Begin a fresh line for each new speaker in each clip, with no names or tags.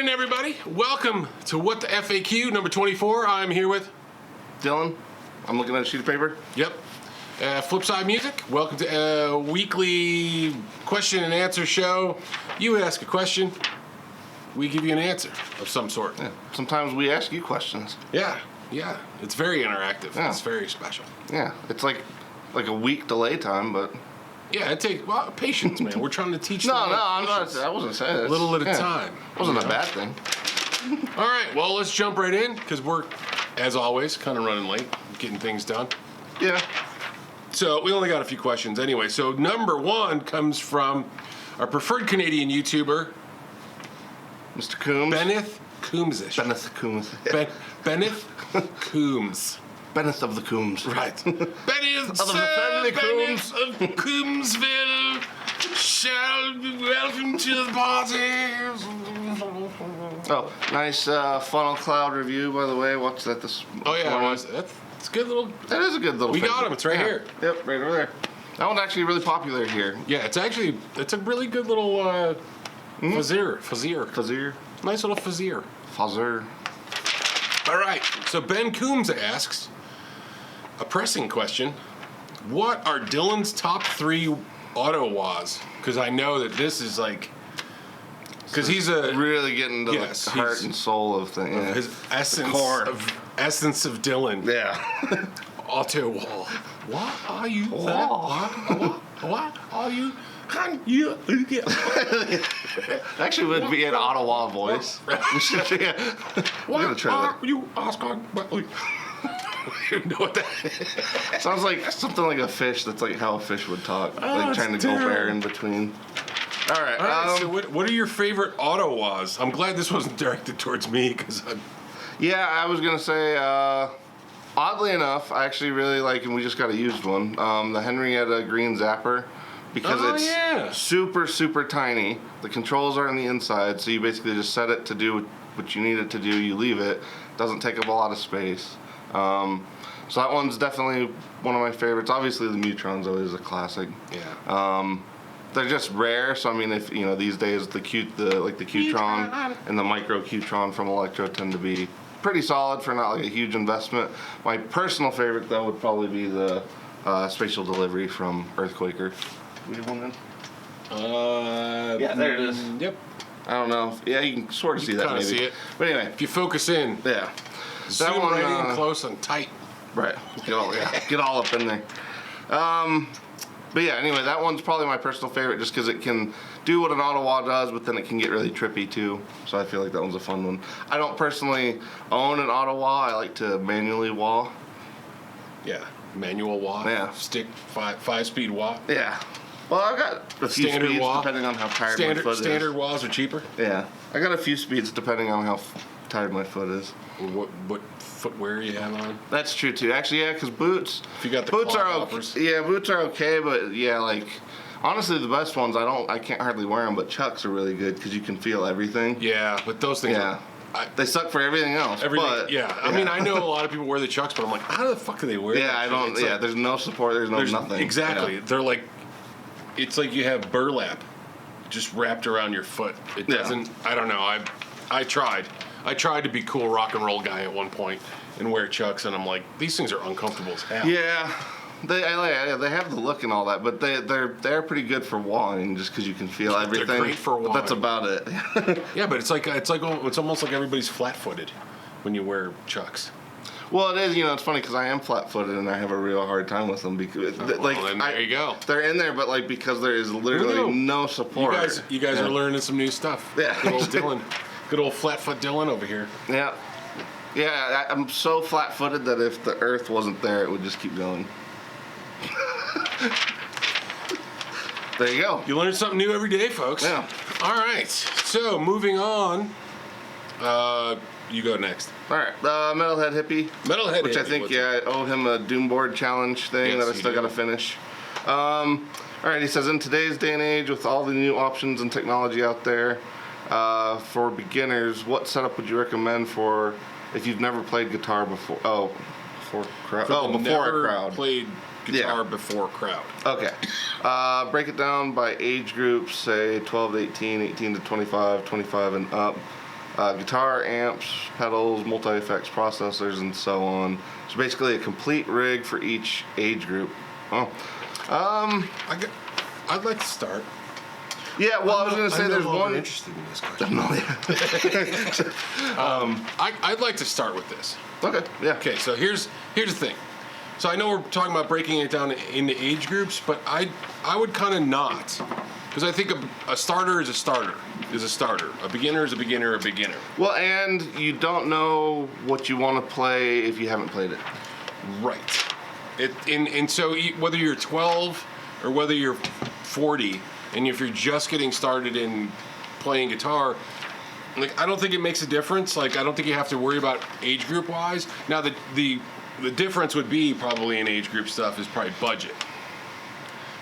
morning, everybody. Welcome to What the F.A.Q. number 24. I'm here with
Dylan. I'm looking at a sheet of paper.
Yep. Flipside Music. Welcome to a weekly question and answer show. You ask a question, we give you an answer of some sort.
Yeah. Sometimes we ask you questions.
Yeah. It's very interactive.
Yeah.
It's very special.
Yeah. It's like a week delay time, but
yeah, it takes patience, man. We're trying to teach.
No, I'm not. I wasn't saying this.
A little at a time.
It wasn't a bad thing.
All right. Well, let's jump right in because we're, as always, kind of running late, getting things done.
Yeah.
So we only got a few questions anyway. So number one comes from our preferred Canadian YouTuber,
Mr. Coombs.
Benneth Coombs-ish.
Benneth Coombs.
Benneth Coombs.
Benneth of the Coombs.
Right. Benneth
Of the family Coombs.
of Coombsville shall be welcome to the party.
Oh, nice funnel cloud review, by the way. Watch that this
Oh yeah,
morning.
it's a good little.
That is a good little
We got
favorite.
him. It's right here.
Yep, right over there. That one's actually really popular here.
Yeah, it's a really good little fazir.
Fazir.
Nice little fazir.
Fazir.
All right. So Ben Coombs asks a pressing question: what are Dylan's top 3 auto-wahs? Because I know that this is like, because he's a
Really getting to
Yes,
the heart
he's-
and soul of things. Yeah.
his
core.
essence of Dylan.
Yeah.
Auto-wah. What are you?
Wah.
What are you? Can you?
Actually, would be an Ottawa voice. Yeah. We're gonna try
What are you asking? You know what that is?
that. Sounds like something like a fish. That's like how a fish would talk, like
it's
trying to go
terrible.
bare in between. All right.
All right, so what are your favorite auto-wahs? I'm glad this wasn't directed towards me because
Yeah, I was gonna say. Oddly enough, I actually really like, and we just got a used one. The Henrietta Green Zapper. Because
Oh,
it's
yeah.
super, super tiny. The controls are on the inside, so you basically just set it to do what you need it to do. You leave it. Doesn't take up a lot of space. So that one's definitely one of my favorites. Obviously, the Mutron's always a classic.
yeah.
They're just rare, so I mean, if you know these days the Qtron and the Micro Qtron from Electro tend to be pretty solid for not like a huge investment. My personal favorite though would probably be the Spatial Delivery from Earthquaker. We have one in? Yeah, there it is.
Yep.
I don't know. Yeah, you can sort of see that
kinda
maybe.
see it.
But anyway,
If you focus in,
yeah.
zoom
one,
right in close and tight.
Right. Get all up in there. But yeah, anyway, that one's probably my personal favorite just because it can do what an auto-wah does, but then it can get really trippy too. So I feel like that one's a fun one. I don't personally own an auto-wah. I like to manually wah.
Yeah. Manual wah.
Yeah.
Stick 5-speed wah.
Yeah. Well, I've got a few
Standard
speeds
wah.
depending on how tired my foot
Standard
is.
wahs are cheaper.
Yeah. I got a few speeds depending on how tired my foot is.
What footwear you have on?
That's true too. Actually, yeah, because boots.
If you got the
boots
claw
are
hoppers.
okay. Yeah, boots are okay, but yeah, like honestly, the best ones I can't hardly wear them, but Chucks are really good because you can feel everything.
Yeah, but those things.
Yeah. They suck for everything else. But,
yeah. I mean, I know a lot of people wear the Chucks, but I'm like, how the fuck do they wear?
Yeah,
that
I
shit?
don't.
It's
Yeah,
like,
there's no support. There's nothing.
Exactly.
Yeah.
They're like, it's like you have burlap just wrapped around your foot. It
Yeah.
doesn't. I don't know. I tried. I tried to be cool rock and roll guy at one point and wear Chucks, and I'm like, these things are uncomfortable as hell.
Yeah. They have the look and all that, but they're pretty good for wahing just because you can feel everything.
They're great for
But that's
wahing.
about it.
Yeah, but it's almost like everybody's flat-footed when you wear Chucks.
Well, it is. You know, it's funny because I am flat-footed and I have a real hard time with them because,
Well, then there you go.
They're in there, but like because there is literally no support.
You guys are learning some new stuff.
Yeah.
Good old Dylan. Good old flat-foot Dylan over here.
Yeah, yeah. I'm so flat-footed that if the Earth wasn't there, it would just keep going. There you go.
You learn something new every day, folks.
Yeah.
All right. So moving on. You go next.
All right, Metalhead Hippie.
Metalhead
which I
Hippie,
think,
what's
I owe him a Doomboard challenge thing
Yes,
that I
you
still
do.
got to finish. All right, he says, in today's day and age, with all the new options and technology out there, for beginners, what setup would you recommend for if you've never played guitar before? Before crowd. Before
Never
a crowd.
Played guitar
Yeah.
before crowd.
Okay. Break it down by age groups, say 12 to 18, 18 to 25, 25 and up. guitar, amps, pedals, multi-effects, processors, and so on. So basically a complete rig for each age group. Oh.
I'd like to start.
Yeah, well, I was going to say there's one.
Interested in this question.
No, yeah.
I'd like to start with this.
Okay, yeah.
Okay, so here's the thing. So I know we're talking about breaking it down into age groups, but I would kind of not, because I think a starter is a starter. A beginner is a beginner.
Well, and you don't know what you want to play if you haven't played it.
Right. And so whether you're 12 or whether you're 40, and if you're just getting started in playing guitar, like I don't think it makes a difference. Like I don't think you have to worry about age group wise. Now the difference would be probably in age group stuff is probably budget.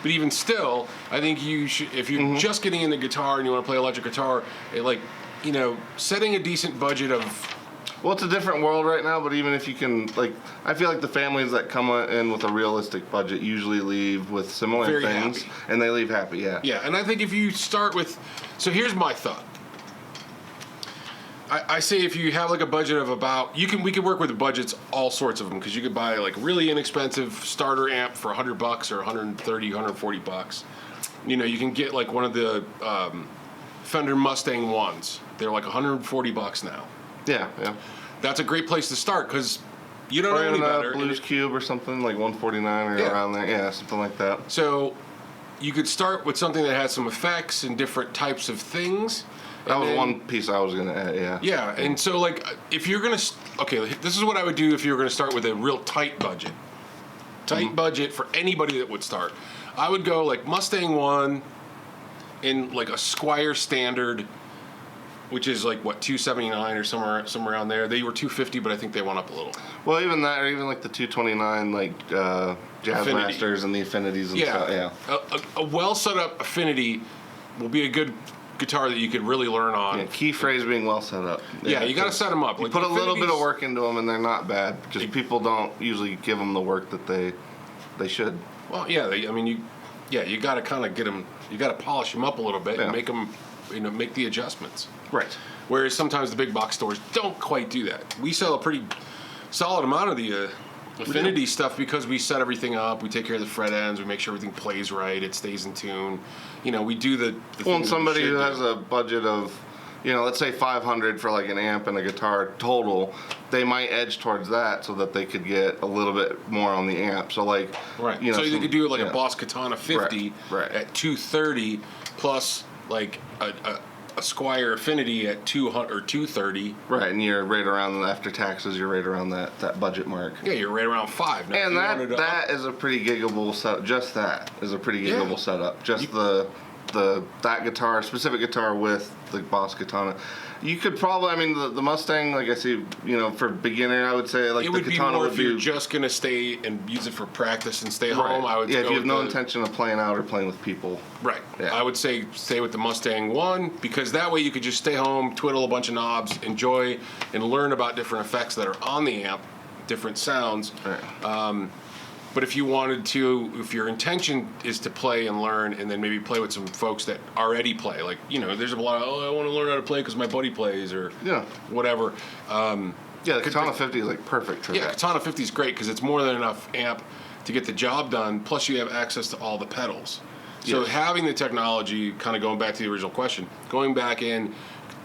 But even still, I think you should, if you're just getting into guitar and you want to play electric guitar, setting a decent budget of.
Well, it's a different world right now, but even if you can, I feel like the families that come in with a realistic budget usually leave with similar
Very
things,
happy.
And they leave happy, yeah.
Yeah, and I think if you start with, so here's my thought. I say if you have a budget of about, we could work with the budgets, all sorts of them, because you could buy really inexpensive starter amp for $100 or $130, $140. You can get one of the Fender Mustang ones. They're $140 now.
Yeah.
That's a great place to start because you don't know any better.
Blues Cube or something like 149 or around there. Yeah, something like that.
So you could start with something that has some effects and different types of things.
That was one piece I was going to add, yeah.
Yeah, and so if you're going to, this is what I would do if you were going to start with a real tight budget. Budget for anybody that would start. I would go Mustang 1 in a Squier Standard, which is $279 or somewhere around there. They were $250, but I think they went up a little.
Well, even that, or even the $229 Jazz
Affinity.
Masters and the Affinities and stuff. Yeah.
A well set up Affinity will be a good guitar that you could really learn on.
Yeah, key phrase being well set up.
Yeah, you got to set them up.
You put a little bit of work into them, and they're not bad. Just people don't usually give them the work that they should.
Well, yeah, you got to kind of get them. You got to polish them up a little bit and make them, make the adjustments.
Right.
Whereas sometimes the big box stores don't quite do that. We sell a pretty solid amount of the Affinity stuff because we set everything up. We take care of the fret ends. We make sure everything plays right. It stays in tune. We do the
well, and somebody who
do.
has a budget of, let's say $500 for an amp and a guitar total, they might edge towards that so that they could get a little bit more on the amp. So
right. So you could do a Boss Katana 50 at $230 plus a Squier Affinity at $200 or $230.
Right, and you're right around, after taxes, you're right around that budget mark.
Yeah, you're right around $5. Now,
and that is a pretty giggable setup. Just that is a pretty giggable setup. Just that guitar, specific guitar with the Boss Katana. You could probably, the Mustang, I see, for beginner, I would say,
it would
the Katana
be more
would
if you're just going to stay and use it for practice and stay home. I would
if you have no intention of playing out or playing with people.
Right.
Yeah.
I would say stay with the Mustang 1 because that way you could just stay home, twiddle a bunch of knobs, enjoy, and learn about different effects that are on the amp, different sounds.
Right.
But if you wanted to, if your intention is to play and learn and then maybe play with some folks that already play, there's a lot of, I want to learn how to play because my buddy plays or whatever.
The Katana 50 is perfect for that.
Yeah, Katana 50 is great because it's more than enough amp to get the job done, plus you have access to all the pedals. So having the technology, kind of going back to the original question, going back in,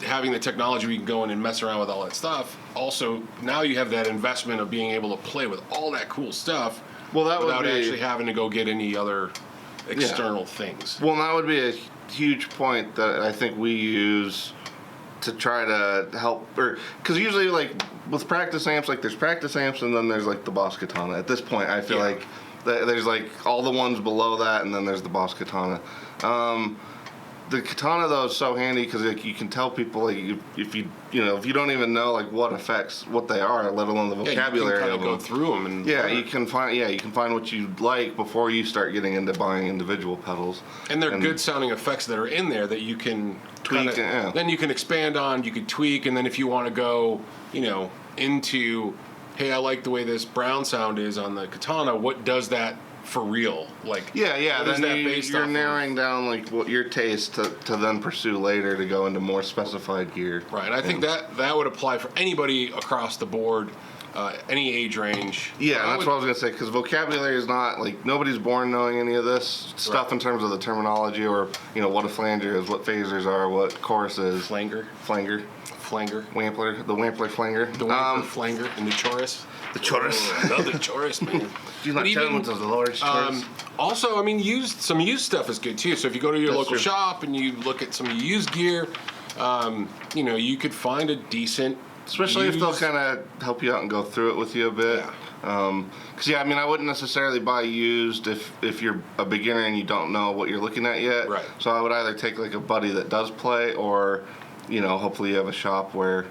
having the technology, we can go in and mess around with all that stuff. Also, now you have that investment of being able to play with all that cool stuff.
Well, that
without
would be,
actually having to go get any other external things.
Well, that would be a huge point that I think we use to try to help, because usually with practice amps, there's practice amps and then there's the Boss Katana. At this point, I feel like there's all the ones below that and then there's the Boss Katana. The Katana though is so handy because you can tell people if you don't even know what effects what they are, let alone the vocabulary.
You can go through them and
you can find what you like before you start getting into buying individual pedals.
And they're good sounding effects that are in there that you can
tweak.
Then you can expand on. You can tweak, and then if you want to go, into, hey, I like the way this brown sound is on the Katana. What does that for real? Like,
Yeah.
what is
Then
that based
you're
off of?
narrowing down like what your taste to then pursue later to go into more specified gear.
Right, and I think that would apply for anybody across the board, any age range.
Yeah, that's what I was gonna say. Because vocabulary is not like nobody's born knowing any of this stuff in terms of the terminology or what a flanger is, what phasers are, what chorus is.
Flanger,
Wampler, the Wampler flanger.
the Wampler flanger, and the chorus.
The chorus.
Oh, I love the chorus, man.
You're not telling what the Lord's chorus.
Also, I mean, some used stuff is good too. So if you go to your
That's
local
true.
shop and you look at some used gear, you could find a decent.
Especially if they'll
used-
kind of help you out and go through it with you a bit.
Yeah.
Because I mean, I wouldn't necessarily buy used if you're a beginner and you don't know what you're looking at yet.
Right.
So I would either take like a buddy that does play, or hopefully you have a shop where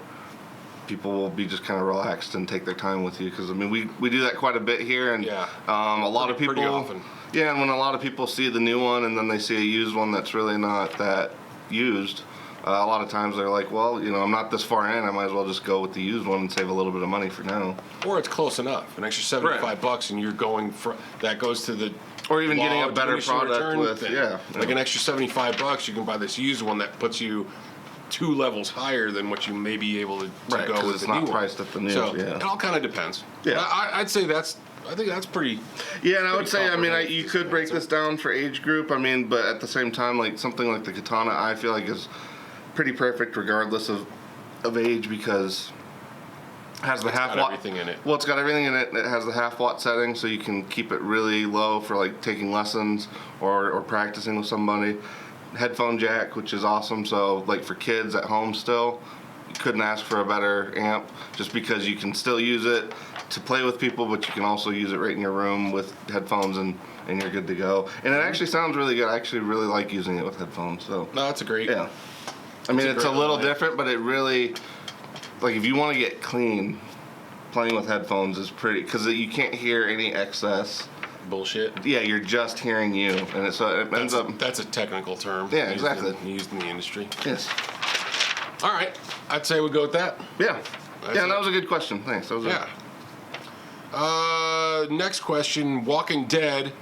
people will be just kind of relaxed and take their time with you. Because I mean, we do that quite a bit here, and
Yeah.
a lot of people.
Pretty often.
Yeah, and when a lot of people see the new one and then they see a used one that's really not that used. A lot of times they're like, well, I'm not this far in. I might as well just go with the used one and save a little bit of money for now.
Or it's close enough. An extra $75, and you're going for that goes to the.
Or even getting
law
a better
diminishing
product
return
with,
thing.
yeah.
Like an extra $75, you can buy this used one that puts you 2 levels higher than what you may be able to
Right,
go
'cause
with
it's
the
not
new one.
priced at the new,
So
yeah.
it all kind of depends.
Yeah.
I'd say I think that's pretty.
Yeah, and I would
Pretty
say,
comprehensive
you could break this down for age group. I mean, but at the same time, like something like the Katana, I feel like is pretty perfect regardless of age because it has the
It's
half
got
watt.
everything in it.
Well, it's got everything in it. It has the half watt setting, so you can keep it really low for like taking lessons or practicing with somebody. Headphone jack, which is awesome. So like for kids at home still, you couldn't ask for a better amp just because you can still use it to play with people, but you can also use it right in your room with headphones and you're good to go. And it actually sounds really good. I actually really like using it with headphones. So
No, that's a great.
yeah. I mean, it's a
great
little
idea.
different, but it really, like if you want to get clean, playing with headphones is pretty, because you can't hear any excess.
Bullshit.
Yeah, you're just hearing you, and it ends up.
That's a technical term.
Yeah, exactly.
Used in the industry.
Yes.
All right, I'd say we go with that.
Yeah.
That's
Yeah,
it.
That was a good question. Thanks. That was
Yeah. Next question, Walking Dead.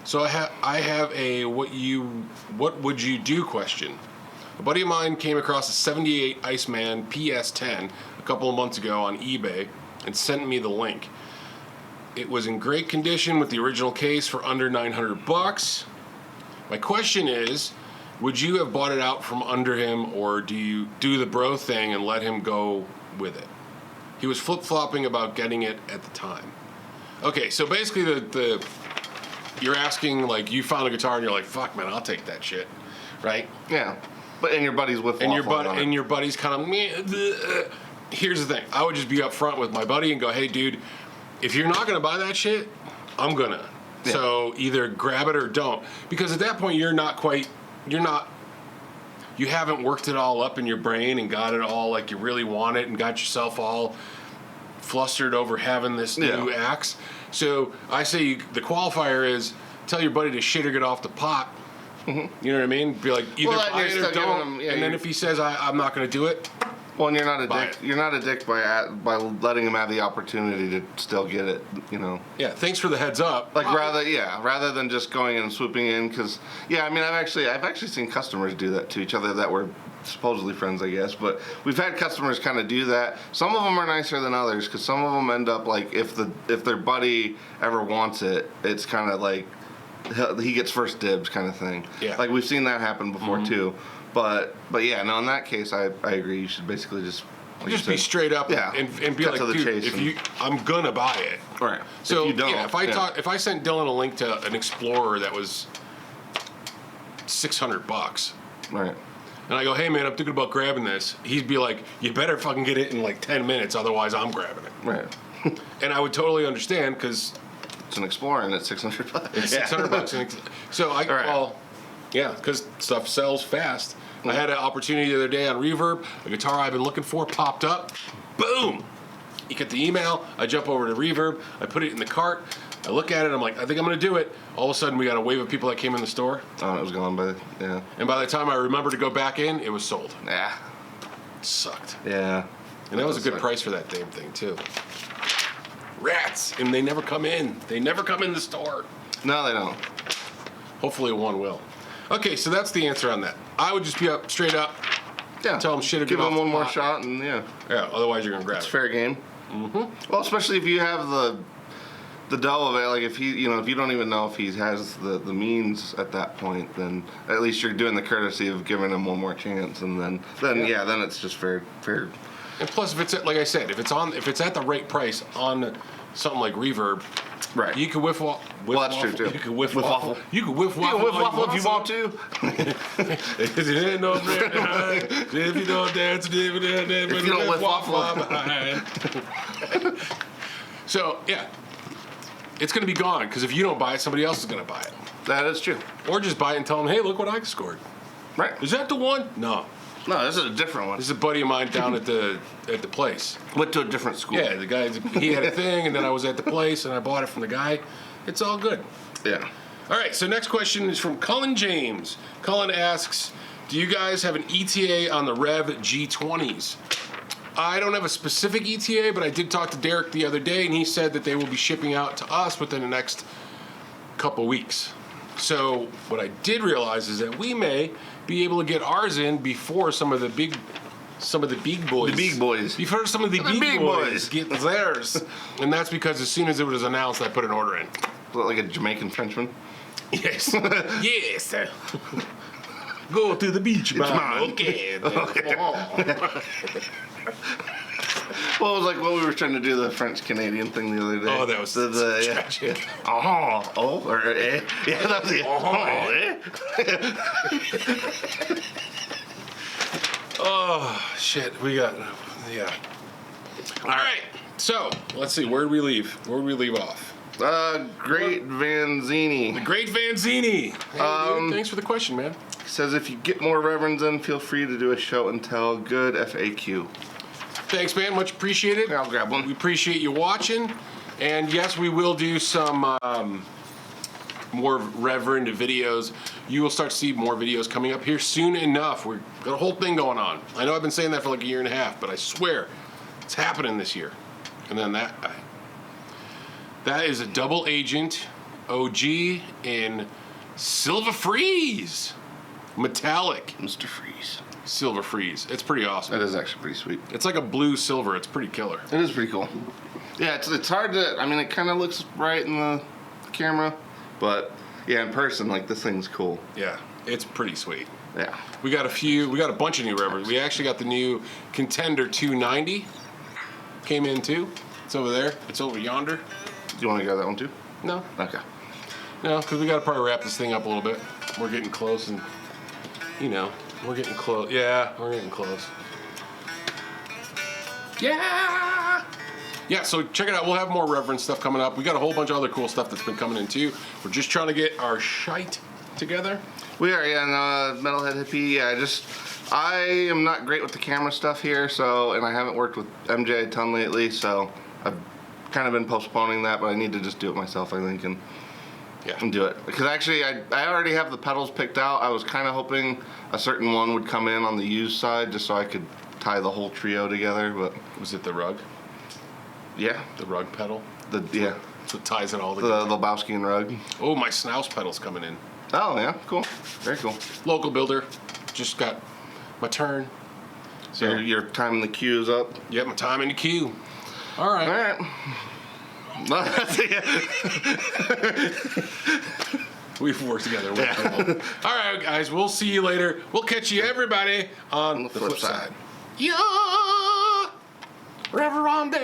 So I have a what would you do question. A buddy of mine came across a 78 Iceman PS10 a couple of months ago on eBay and sent me the link. It was in great condition with the original case for under $900. My question is, would you have bought it out from under him, or do you do the bro thing and let him go with it? He was flip-flopping about getting it at the time. Okay, so basically the you're asking, like, you found a guitar and you're like, fuck man, I'll take that shit, right?
Yeah. But and your buddy's with
And your
waffling on it.
your buddy's kind of here's the thing. I would just be upfront with my buddy and go, hey dude, if you're not gonna buy that shit, I'm gonna.
Yeah.
So either grab it or don't. Because at that point you haven't worked it all up in your brain and got it all like you really want it and got yourself all flustered over having this new axe. So I say the qualifier is tell your buddy to shit or get off the pot. You know what I mean? Be like, either
Well,
buy
you're
it or
still giving
don't.
him- yeah,
and then
you're-
if he says I'm not going to do it,
Well, and you're not a
Buy
dick.
it.
You're not a dick by letting him have the opportunity to still get it.
yeah. Thanks for the heads up.
Like rather than just going in and swooping in, because I mean I've actually seen customers do that to each other that were supposedly friends, I guess, but we've had customers kind of do that. Some of them are nicer than others, because some of them end up like if their buddy ever wants it, it's kind of like he gets first dibs kind of thing.
Yeah.
Like we've seen that happen before too. But yeah, no, in that case I agree. You should basically just like
Just
you
be
said,
straight up
Yeah.
and be
Cut
like,
to the
dude,
chase
if
and-
I'm gonna buy it.
Right.
So
if you don't,
yeah, if I sent Dylan a link to an Explorer that was $600,
right.
and I go, hey man, I'm thinking about grabbing this, he'd be like, you better fucking get it in like 10 minutes, otherwise I'm grabbing it.
Right.
And I would totally understand because
It's an Explorer and it's $600.
it's $600. So
right.
well, yeah, because stuff sells fast. I had an opportunity the other day on Reverb. A guitar I've been looking for popped up. Boom! You get the email. I jump over to Reverb. I put it in the cart. I look at it. I'm like, I think I'm going to do it. All of a sudden, we got a wave of people that came in the store.
Oh, it was gone by yeah.
And by the time I remember to go back in, it was sold.
Yeah.
It sucked.
Yeah.
And that was a good
suck.
price for that damn thing, too. Rats! And they never come in. They never come in the store.
No, they don't.
Hopefully one will. Okay, so that's the answer on that. I would just be up straight up.
Yeah.
Tell them shit or
Give
get
them
off
one
the
more
pot.
shot, and yeah.
Yeah, otherwise you're gonna grab
It's
it.
fair game. Mm-hmm. Well, especially if you have the dough of it. Like if if you don't even know if he has the means at that point, then at least you're doing the courtesy of giving him one more chance, and then then it's just fair.
And plus, if it's like I said, if it's at the right price on something like Reverb,
Right.
you can whiff waffle.
Well, that's true, too.
You can whiff
Whiff
waffle.
waffle.
You can whiff
You
waffle.
can whiff waffle if you want to.
If you ain't no bread behind, if you don't dance, if you
don't whiff waffle.
behind. So yeah, it's gonna be gone because if you don't buy it, somebody else is gonna buy it.
That is true.
Or just buy it and tell them, hey, look what I scored.
Right.
Is that the one? No.
No, this is a different one.
This is a buddy of mine down at the place.
Went to a different school.
Yeah, the guy, he had a thing, and then I was at the place, and I bought it from the guy. It's all good.
Yeah.
All right, so next question is from Cullen James. Cullen asks, do you guys have an ETA on the Revv G20s? I don't have a specific ETA, but I did talk to Derek the other day, and he said that they will be shipping out to us within the next couple weeks. So what I did realize is that we may be able to get ours in before some of the big boys.
The big boys.
Before some of the big boys get theirs. And that's because as soon as it was announced, I put an order in.
Like a Jamaican Frenchman.
Yes. Yes. Go to the beach, man. Okay.
Well, it was like when we were trying to do the French Canadian thing the other day.
Oh, that was tragic.
Yeah, that was it.
Oh, shit. Yeah. All right. So, let's see. Where'd we leave off?
Great Vanzini.
The Great Vanzini. Hey, dude, thanks for the question, man.
Says if you get more reverends in, feel free to do a show and tell. Good FAQ.
Thanks, man. Much appreciated.
I'll grab one.
We appreciate you watching. And yes, we will do some more Reverend videos. You will start to see more videos coming up here soon enough. We've got a whole thing going on. I know I've been saying that for like a year and a half, but I swear it's happening this year. And then that is a double agent OG in Silver Freeze. Metallic.
Mr. Freeze.
Silver Freeze. It's pretty awesome.
That is actually pretty sweet.
It's like a blue silver. It's pretty killer.
It is pretty cool. Yeah, it's hard to, I mean, it kind of looks right in the camera, but yeah, in person, like, this thing's cool.
Yeah, it's pretty sweet.
Yeah.
We got a bunch of new Revvers. We actually got the new Contender 290. Came in too. It's over there. It's over yonder.
Do you want to grab that one too?
No.
Okay.
No, because we got to probably wrap this thing up a little bit. We're getting close and, we're getting close. Yeah, we're getting close. Yeah! Yeah, so check it out. We'll have more Reverend stuff coming up. We got a whole bunch of other cool stuff that's been coming in too. We're just trying to get our shite together.
We are, yeah, and Metalhead Hippie, yeah, I am not great with the camera stuff here, and I haven't worked with MJ a ton lately, so I've kind of been postponing that, but I need to just do it myself, I think, and do it. Because actually, I already have the pedals picked out. I was kind of hoping a certain one would come in on the used side, just so I could tie the whole trio together, but...
Was it the rug?
Yeah.
The rug pedal?
Yeah.
So it ties it all together.
The Lebowski and rug.
Oh, my Snouse pedal's coming in.
Oh, yeah, cool. Very cool.
Local builder. Just got my turn.
So your time in the queue is up?
Yeah, my time in the queue. All right.
All right.
We've worked together. All right, guys. We'll see you later. We'll catch you, everybody, on the flip side. Yeah! Reverend.